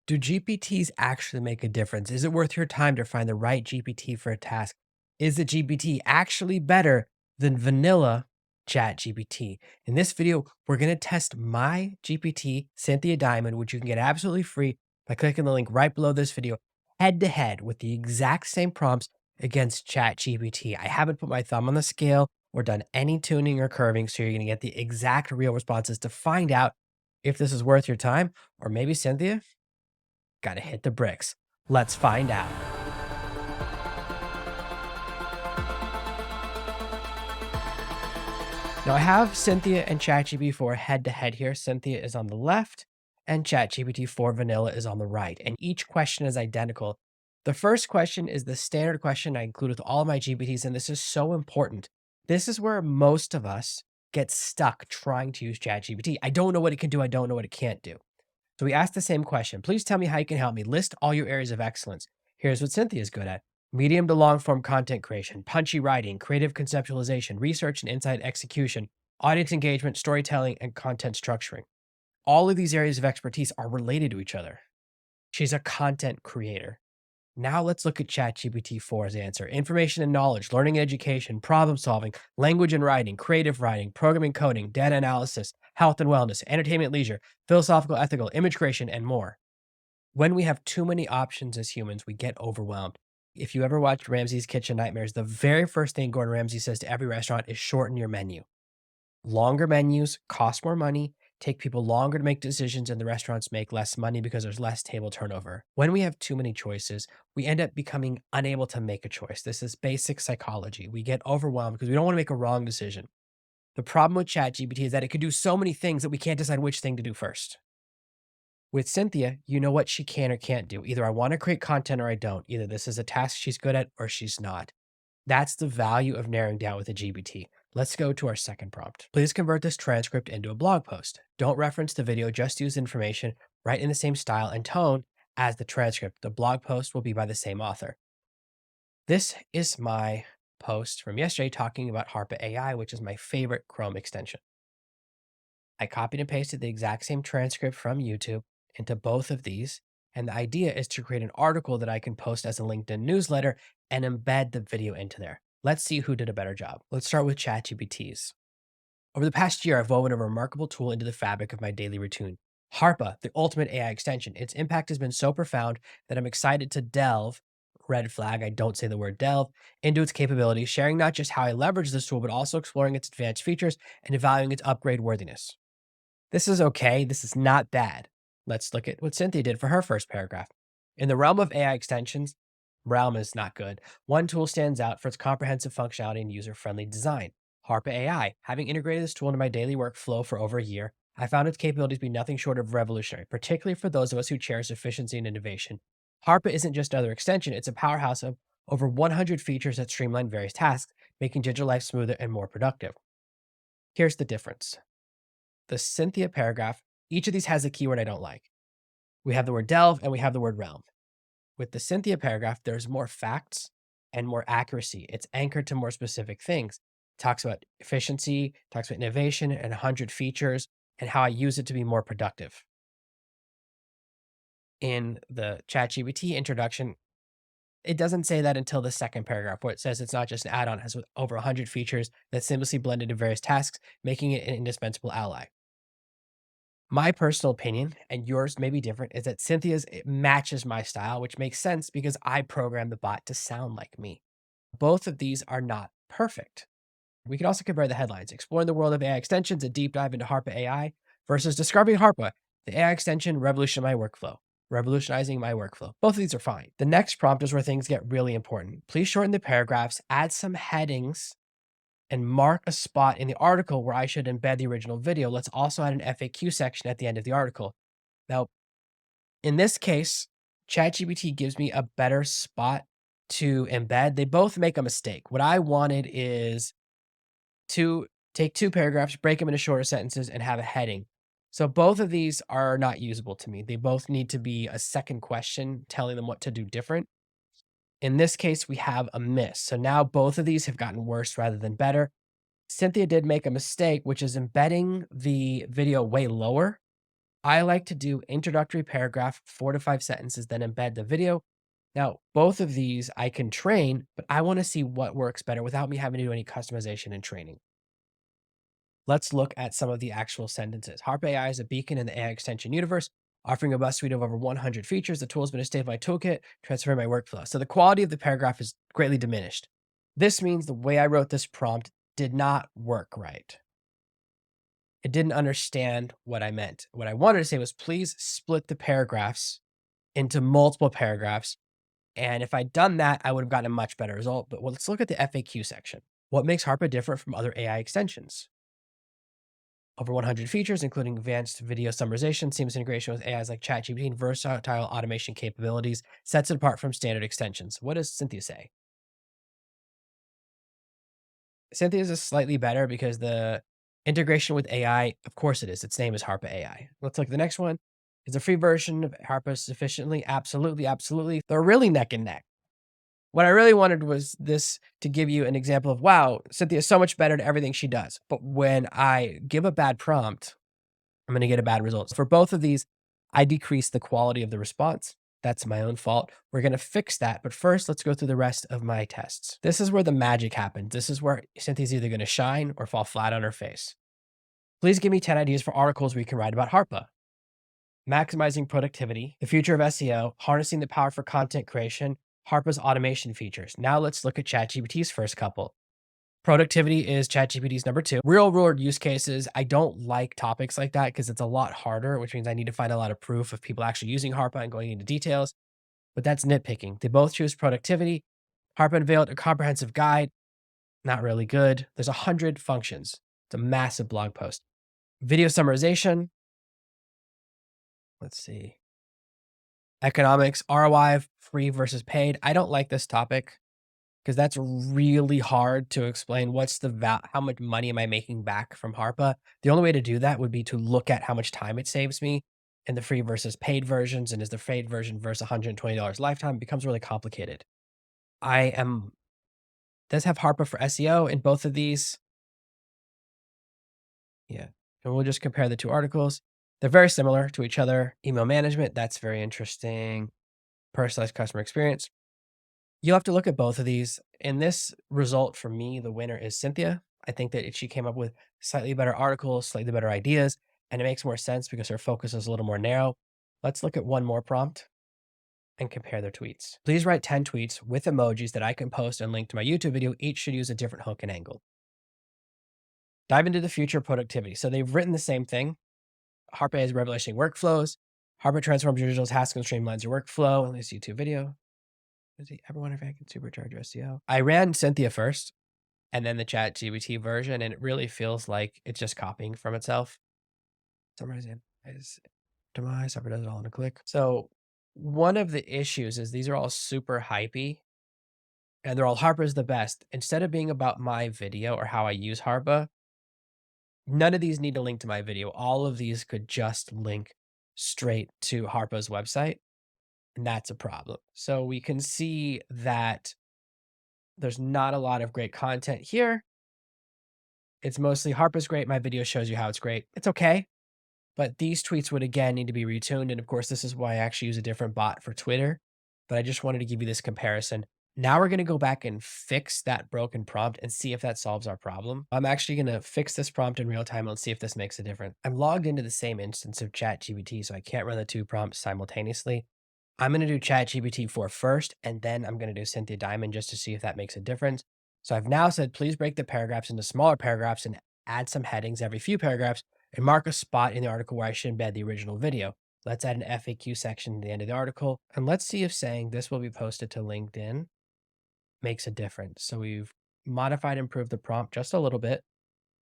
Do GPTs actually make a difference? Is it worth your time to find the right GPT for a task? Is the GPT actually better than vanilla ChatGPT? In this video, we're going to test my GPT, Cynthia Diamond, which you can get absolutely free by clicking the link right below this video, head to head with the exact same prompts against ChatGPT. I haven't put my thumb on the scale or done any tuning or curving, so you're going to get the exact real responses to find out if this is worth your time, or maybe Cynthia got to hit the bricks. Let's find out. Now I have Cynthia and ChatGPT 4 head to head here. Cynthia is on the left and ChatGPT 4 vanilla is on the right. And each question is identical. The first question is the standard question I include with all of my GPTs. And this is so important. This is where most of us get stuck trying to use ChatGPT. I don't know what it can do. I don't know what it can't do. So we asked the same question. Please tell me how you can help me. List all your areas of excellence. Here's what Cynthia's good at: medium to long form content creation, punchy writing, creative conceptualization, research and insight execution, audience engagement, storytelling, and content structuring. All of these areas of expertise are related to each other. She's a content creator. Now let's look at ChatGPT 4's answer: information and knowledge, learning and education, problem solving, language and writing, creative writing, programming, coding, data analysis, health and wellness, entertainment, leisure, philosophical, ethical, image creation, and more. When we have too many options as humans, we get overwhelmed. If you ever watched Ramsay's Kitchen Nightmares, the very first thing Gordon Ramsay says to every restaurant is shorten your menu. Longer menus cost more money, take people longer to make decisions, and the restaurants make less money because there's less table turnover. When we have too many choices, we end up becoming unable to make a choice. This is basic psychology. We get overwhelmed because we don't want to make a wrong decision. The problem with ChatGPT is that it could do so many things that we can't decide which thing to do first. With Cynthia, you know what she can or can't do. Either I want to create content or I don't. Either this is a task she's good at or she's not. That's the value of narrowing down with a GPT. Let's go to our second prompt. Please convert this transcript into a blog post. Don't reference the video, just use information, write in the same style and tone as the transcript. The blog post will be by the same author. This is my post from yesterday talking about Harpa AI, which is my favorite Chrome extension. I copied and pasted the exact same transcript from YouTube into both of these. And the idea is to create an article that I can post as a LinkedIn newsletter and embed the video into there. Let's see who did a better job. Let's start with ChatGPTs. Over the past year, I've woven a remarkable tool into the fabric of my daily routine. Harpa, the ultimate AI extension. Its impact has been so profound that I'm excited to delve, red flag, I don't say the word delve, into its capabilities, sharing not just how I leverage this tool, but also exploring its advanced features and evaluating its upgrade worthiness. This is okay. This is not bad. Let's look at what Cynthia did for her first paragraph. In the realm of AI extensions, realm is not good. One tool stands out for its comprehensive functionality and user-friendly design: Harpa AI. Having integrated this tool into my daily workflow for over a year, I found its capabilities to be nothing short of revolutionary, particularly for those of us who cherish efficiency and innovation. Harpa isn't just another extension, it's a powerhouse of over 100 features that streamline various tasks, making digital life smoother and more productive. Here's the difference: the Cynthia paragraph, each of these has a keyword I don't like. We have the word delve and we have the word realm. With the Cynthia paragraph, there's more facts and more accuracy. It's anchored to more specific things. It talks about efficiency, talks about innovation and 100 features and how I use it to be more productive. In the ChatGPT introduction, it doesn't say that until the second paragraph, where it says it's not just an add-on, it has over 100 features that seamlessly blend into various tasks, making it an indispensable ally. My personal opinion, and yours may be different, is that Cynthia's it matches my style, which makes sense because I programmed the bot to sound like me. Both of these are not perfect. We can also compare the headlines: exploring the world of AI extensions, a deep dive into Harpa AI, versus describing Harpa, the AI extension revolutionizing my workflow. Both of these are fine. The next prompt is where things get really important. Please shorten the paragraphs, add some headings, and mark a spot in the article where I should embed the original video. Let's also add an FAQ section at the end of the article. Now, in this case, ChatGPT gives me a better spot to embed. They both make a mistake. What I wanted is to take two paragraphs, break them into shorter sentences, and have a heading. So both of these are not usable to me. They both need to be a second question telling them what to do different. In this case, we have a miss. So now both of these have gotten worse rather than better. Cynthia did make a mistake, which is embedding the video way lower I like to do introductory paragraph, 4 to 5 sentences, then embed the video. Now, both of these I can train, but I want to see what works better without me having to do any customization and training. Let's look at some of the actual sentences. Harp AI is a beacon in the AI extension universe, offering a bust suite of over 100 features. The tool has been a state of my toolkit, transforming my workflow. So the quality of the paragraph is greatly diminished. This means the way I wrote this prompt did not work right. It didn't understand what I meant. What I wanted to say was, please split the paragraphs into multiple paragraphs. And if I'd done that, I would have gotten a much better result. But let's look at the FAQ section. What makes Harpa different from other AI extensions? Over 100 features, including advanced video summarization, seamless integration with AIs like ChatGPT, and versatile automation capabilities, sets it apart from standard extensions. What does Cynthia say? Cynthia's is slightly better because the integration with AI, of course it is. Its name is Harpa AI. Let's look at the next one. Is the free version of Harpa sufficiently? Absolutely, absolutely. They're really neck and neck. What I really wanted was this to give you an example of, wow, Cynthia is so much better at everything she does. But when I give a bad prompt, I'm going to get a bad result. For both of these, I decrease the quality of the response. That's my own fault. We're going to fix that. But first, let's go through the rest of my tests. This is where the magic happens. This is where Cynthia's either going to shine or fall flat on her face. Please give me 10 ideas for articles we can write about Harpa. Maximizing productivity, the future of SEO, harnessing the power for content creation, Harpa's automation features. Now let's look at ChatGPT's first couple. Productivity is ChatGPT's number 2. Real world use cases. I don't like topics like that because it's a lot harder, which means I need to find a lot of proof of people actually using Harpa and going into details. But that's nitpicking. They both choose productivity. Harpa unveiled a comprehensive guide. Not really good. There's 100 functions. It's a massive blog post. Video summarization. Let's see. Economics, ROI, free versus paid. I don't like this topic because that's really hard to explain. What's the how much money am I making back from Harpa? The only way to do that would be to look at how much time it saves me in the free versus paid versions. And is the paid version versus $120 lifetime? It becomes really complicated. I am does have Harpa for SEO in both of these. Yeah. And we'll just compare the two articles. They're very similar to each other. Email management, that's very interesting. Personalized customer experience. You'll have to look at both of these. In this result, for me, the winner is Cynthia. I think that she came up with slightly better articles, slightly better ideas, and it makes more sense because her focus is a little more narrow. Let's look at one more prompt and compare their tweets. Please write 10 tweets with emojis that I can post and link to my YouTube video. Each should use a different hook and angle. Dive into the future of productivity. So they've written the same thing. Harpa is revolutionizing workflows. Harpa transforms your digital tasks and streamlines your workflow. In this YouTube video, does he ever wonder if I can supercharge your SEO? I ran Cynthia first and then the ChatGPT version, and it really feels like it's just copying from itself. Summarizing is optimized, Harpa does it all in a click. So one of the issues is these are all super hypey and they're all Harpa's the best. Instead of being about my video or how I use Harpa, none of these need to link to my video. All of these could just link straight to Harpa's website, and that's a problem. So we can see that there's not a lot of great content here. It's mostly Harpa's great. My video shows you how it's great. It's okay. But these tweets would again need to be retuned. And of course, this is why I actually use a different bot for Twitter. But I just wanted to give you this comparison. Now we're going to go back and fix that broken prompt and see if that solves our problem. I'm actually going to fix this prompt in real time and see if this makes a difference. I'm logged into the same instance of ChatGPT, so I can't run the two prompts simultaneously. I'm going to do ChatGPT 4 first, and then I'm going to do Cynthia Diamond just to see if that makes a difference. So I've now said, please break the paragraphs into smaller paragraphs and add some headings every few paragraphs and mark a spot in the article where I should embed the original video. Let's add an FAQ section at the end of the article. And let's see if saying this will be posted to LinkedIn makes a difference. So we've modified and improved the prompt just a little bit.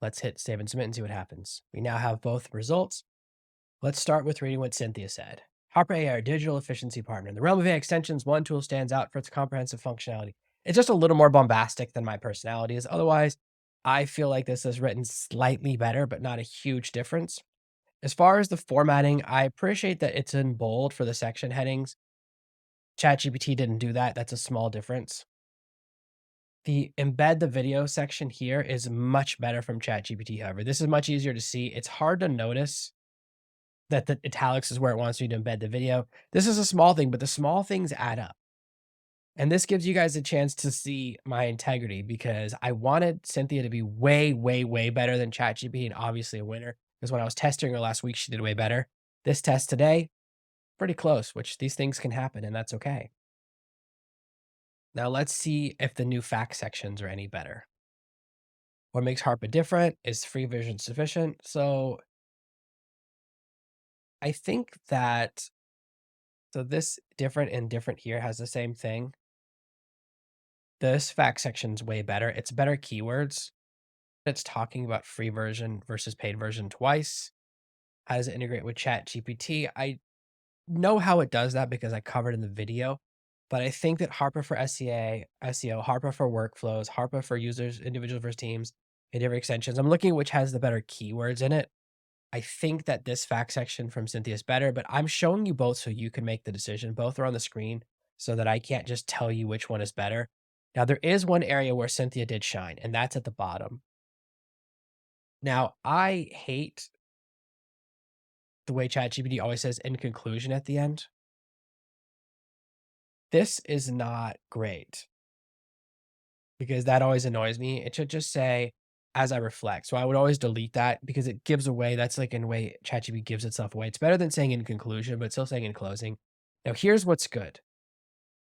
Let's hit save and submit and see what happens. We now have both results. Let's start with reading what Cynthia said. Harpa AI, our digital efficiency partner. In the realm of AI extensions, one tool stands out for its comprehensive functionality. It's just a little more bombastic than my personality is. Otherwise, I feel like this is written slightly better, but not a huge difference. As far as the formatting, I appreciate that it's in bold for the section headings. ChatGPT didn't do that. That's a small difference. The embed the video section here is much better from ChatGPT, however. This is much easier to see. It's hard to notice that the italics is where it wants you to embed the video. This is a small thing, but the small things add up. And this gives you guys a chance to see my integrity because I wanted Cynthia to be way, way, way better than ChatGPT and obviously a winner. Because when I was testing her last week, she did way better. This test today, pretty close, which these things can happen and that's okay. Now let's see if the new fact sections are any better. What makes HARPA different? Is free version sufficient? So I think that this different and different here has the same thing. This fact section's way better. It's better keywords. It's talking about free version versus paid version twice. How does it integrate with ChatGPT? I know how it does that because I covered in the video, but I think that HARPA for SEO, HARPA for workflows, HARPA for users, individual versus teams, and different extensions. I'm looking at which has the better keywords in it. I think that this fact section from Cynthia is better, but I'm showing you both so you can make the decision. Both are on the screen so that I can't just tell you which one is better. Now, there is one area where Cynthia did shine, and that's at the bottom. Now, I hate the way ChatGPT always says in conclusion at the end. This is not great because that always annoys me. It should just say as I reflect. So I would always delete that because it gives away. That's like in a way ChatGPT gives itself away. It's better than saying in conclusion, but still saying in closing. Now, here's what's good.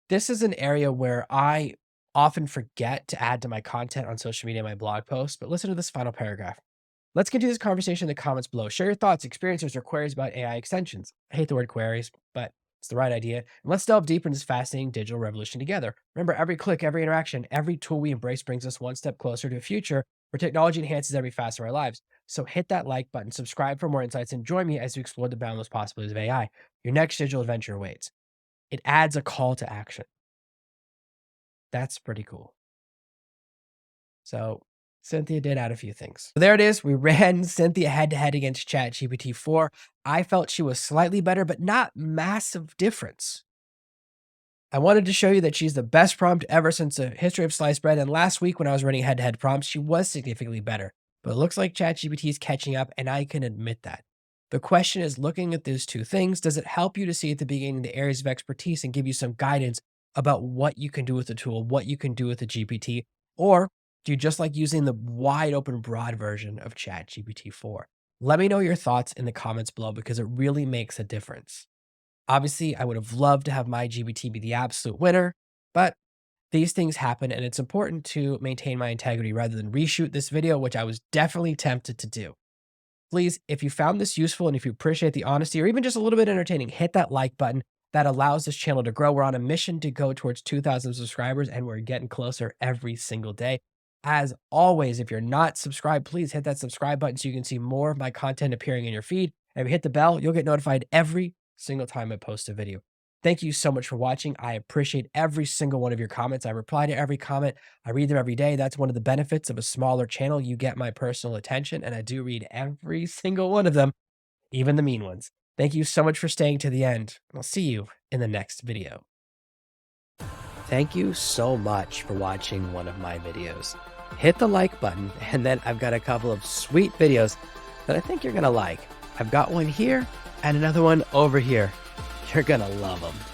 This is an area where I often forget to add to my content on social media, my blog posts, but listen to this final paragraph. Let's continue this conversation in the comments below. Share your thoughts, experiences, or queries about AI extensions. I hate the word queries, but it's the right idea. And let's delve deeper into this fascinating digital revolution together. Remember, every click, every interaction, every tool we embrace brings us one step closer to a future where technology enhances every facet of our lives. So hit that like button, subscribe for more insights, and join me as we explore the boundless possibilities of AI. Your next digital adventure awaits. It adds a call to action. That's pretty cool. So Cynthia did add a few things. So there it is. We ran Cynthia head to head against ChatGPT 4. I felt she was slightly better, but not massive difference. I wanted to show you that she's the best prompt ever since the history of sliced bread. And last week when I was running head to head prompts, she was significantly better. But it looks like ChatGPT is catching up, and I can admit that. The question is, looking at those two things, does it help you to see at the beginning the areas of expertise and give you some guidance about what you can do with the tool, what you can do with the GPT? Or do you just like using the wide open, broad version of ChatGPT 4? Let me know your thoughts in the comments below because it really makes a difference. Obviously, I would have loved to have my GPT be the absolute winner, but these things happen and it's important to maintain my integrity rather than reshoot this video, which I was definitely tempted to do. Please, if you found this useful and if you appreciate the honesty or even just a little bit entertaining, hit that like button. That allows this channel to grow. We're on a mission to go towards 2,000 subscribers and we're getting closer every single day. As always, if you're not subscribed, please hit that subscribe button so you can see more of my content appearing in your feed. And if you hit the bell, you'll get notified every single time I post a video. Thank you so much for watching. I appreciate every single one of your comments. I reply to every comment. I read them every day. That's one of the benefits of a smaller channel. You get my personal attention, and I do read every single one of them, even the mean ones. Thank you so much for staying to the end. I'll see you in the next video. Thank you so much for watching one of my videos. Hit the like button, and then I've got a couple of sweet videos that I think you're going to like. I've got one here and another one over here. You're going to love them.